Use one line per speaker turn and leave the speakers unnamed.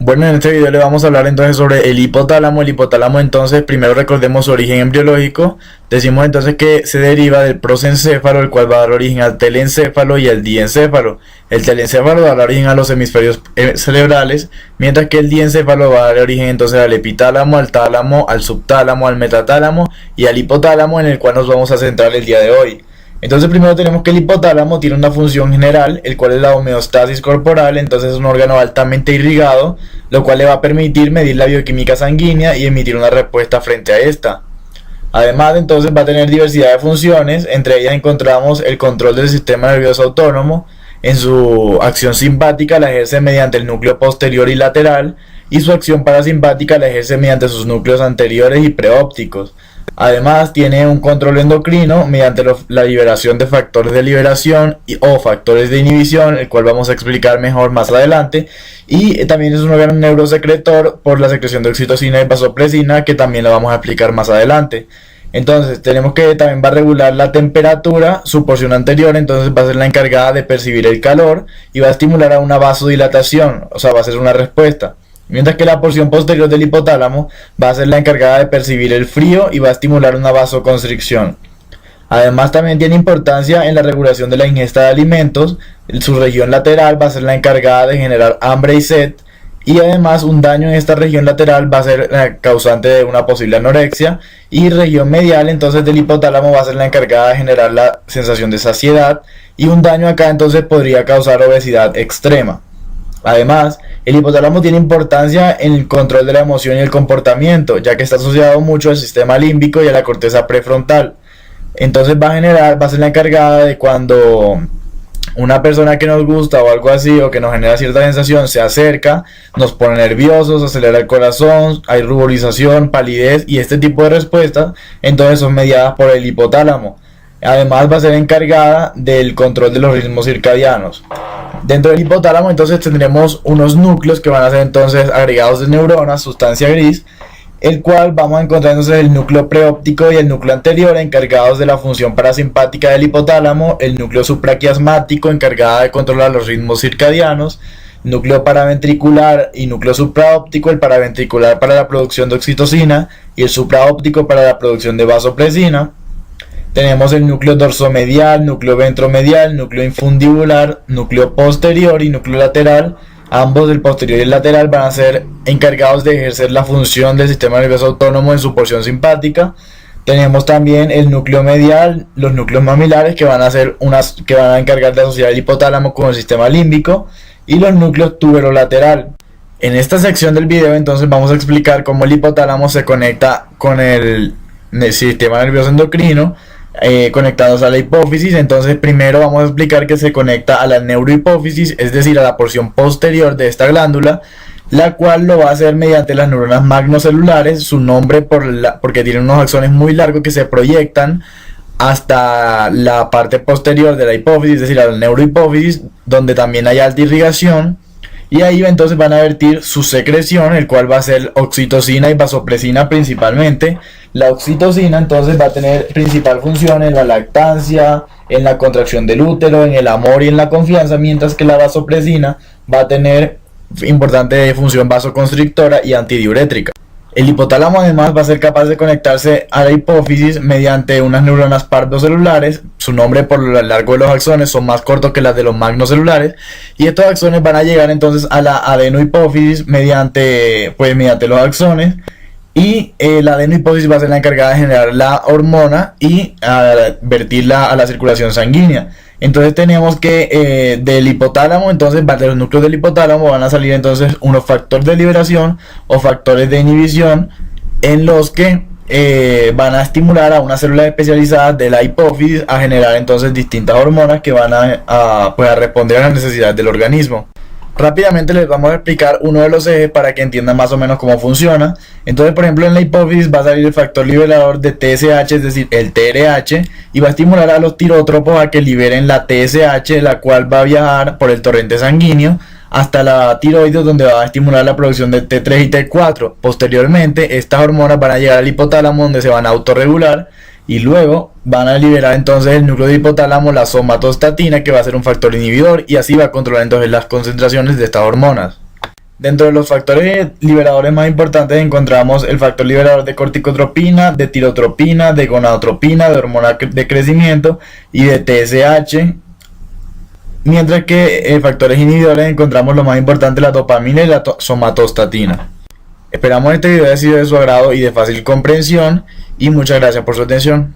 Bueno, en este video le vamos a hablar entonces sobre el hipotálamo. El hipotálamo, entonces, primero recordemos su origen embriológico. Decimos entonces que se deriva del prosencéfalo, el cual va a dar origen al telencéfalo y al diencéfalo. El telencéfalo va a dar origen a los hemisferios cerebrales, mientras que el diencéfalo va a dar origen entonces al epitálamo, al tálamo, al subtálamo, al metatálamo y al hipotálamo, en el cual nos vamos a centrar el día de hoy. Entonces primero tenemos que el hipotálamo tiene una función general, el cual es la homeostasis corporal. Entonces es un órgano altamente irrigado, lo cual le va a permitir medir la bioquímica sanguínea y emitir una respuesta frente a esta. Además, entonces va a tener diversidad de funciones. Entre ellas encontramos el control del sistema nervioso autónomo. En su acción simpática la ejerce mediante el núcleo posterior y lateral, y su acción parasimpática la ejerce mediante sus núcleos anteriores y preópticos. Además, tiene un control endocrino mediante la liberación de factores de liberación o factores de inhibición, el cual vamos a explicar mejor más adelante. Y también es un órgano neurosecretor por la secreción de oxitocina y vasopresina, que también lo vamos a explicar más adelante. Entonces, tenemos que también va a regular la temperatura. Su porción anterior entonces va a ser la encargada de percibir el calor y va a estimular a una vasodilatación, o sea, va a ser una respuesta. Mientras que la porción posterior del hipotálamo va a ser la encargada de percibir el frío y va a estimular una vasoconstricción. Además, también tiene importancia en la regulación de la ingesta de alimentos. Su región lateral va a ser la encargada de generar hambre y sed, y además un daño en esta región lateral va a ser la causante de una posible anorexia, y región medial entonces del hipotálamo va a ser la encargada de generar la sensación de saciedad, y un daño acá entonces podría causar obesidad extrema. Además, el hipotálamo tiene importancia en el control de la emoción y el comportamiento, ya que está asociado mucho al sistema límbico y a la corteza prefrontal. Entonces va a ser la encargada de cuando una persona que nos gusta o algo así, o que nos genera cierta sensación, se acerca, nos pone nerviosos, acelera el corazón, hay ruborización, palidez y este tipo de respuestas, entonces son mediadas por el hipotálamo. Además, va a ser encargada del control de los ritmos circadianos. Dentro del hipotálamo entonces tendremos unos núcleos que van a ser entonces agregados de neuronas, sustancia gris, el cual vamos a encontrar entonces el núcleo preóptico y el núcleo anterior, encargados de la función parasimpática del hipotálamo, el núcleo supraquiasmático, encargada de controlar los ritmos circadianos, núcleo paraventricular y núcleo supraóptico, el paraventricular para la producción de oxitocina y el supraóptico para la producción de vasopresina. Tenemos el núcleo dorsomedial, núcleo ventromedial, núcleo infundibular, núcleo posterior y núcleo lateral. Ambos, el posterior y el lateral, van a ser encargados de ejercer la función del sistema nervioso autónomo en su porción simpática. Tenemos también el núcleo medial, los núcleos mamilares, que van a encargar de asociar el hipotálamo con el sistema límbico, y los núcleos tuberolateral. En esta sección del video entonces vamos a explicar cómo el hipotálamo se conecta con el sistema nervioso endocrino, conectados a la hipófisis. Entonces primero vamos a explicar que se conecta a la neurohipófisis, es decir, a la porción posterior de esta glándula, la cual lo va a hacer mediante las neuronas magnocelulares. Su nombre porque tienen unos axones muy largos que se proyectan hasta la parte posterior de la hipófisis, es decir, a la neurohipófisis, donde también hay alta irrigación. Y ahí entonces van a vertir su secreción, el cual va a ser oxitocina y vasopresina principalmente. La oxitocina entonces va a tener principal función en la lactancia, en la contracción del útero, en el amor y en la confianza, mientras que la vasopresina va a tener importante función vasoconstrictora y antidiurétrica. El hipotálamo además va a ser capaz de conectarse a la hipófisis mediante unas neuronas pardocelulares. Su nombre por lo largo de los axones son más cortos que las de los magnocelulares, y estos axones van a llegar entonces a la adenohipófisis mediante los axones, y la adenohipófisis va a ser la encargada de generar la hormona y vertirla a la circulación sanguínea. Entonces tenemos que del hipotálamo, entonces de los núcleos del hipotálamo van a salir entonces unos factores de liberación o factores de inhibición, en los que van a estimular a unas células especializadas de la hipófisis a generar entonces distintas hormonas que van a responder a las necesidades del organismo. Rápidamente les vamos a explicar uno de los ejes para que entiendan más o menos cómo funciona. Entonces, por ejemplo, en la hipófisis va a salir el factor liberador de TSH, es decir, el TRH, y va a estimular a los tirótropos a que liberen la TSH, la cual va a viajar por el torrente sanguíneo hasta la tiroides, donde va a estimular la producción de T3 y T4. Posteriormente, estas hormonas van a llegar al hipotálamo, donde se van a autorregular, y luego van a liberar entonces el núcleo del hipotálamo la somatostatina, que va a ser un factor inhibidor, y así va a controlar entonces las concentraciones de estas hormonas. Dentro de los factores liberadores más importantes encontramos el factor liberador de corticotropina, de tirotropina, de gonadotropina, de hormona de crecimiento y de TSH. Mientras que en factores inhibidores encontramos lo más importante, la dopamina y la somatostatina. Esperamos este video haya sido de su agrado y de fácil comprensión, y muchas gracias por su atención.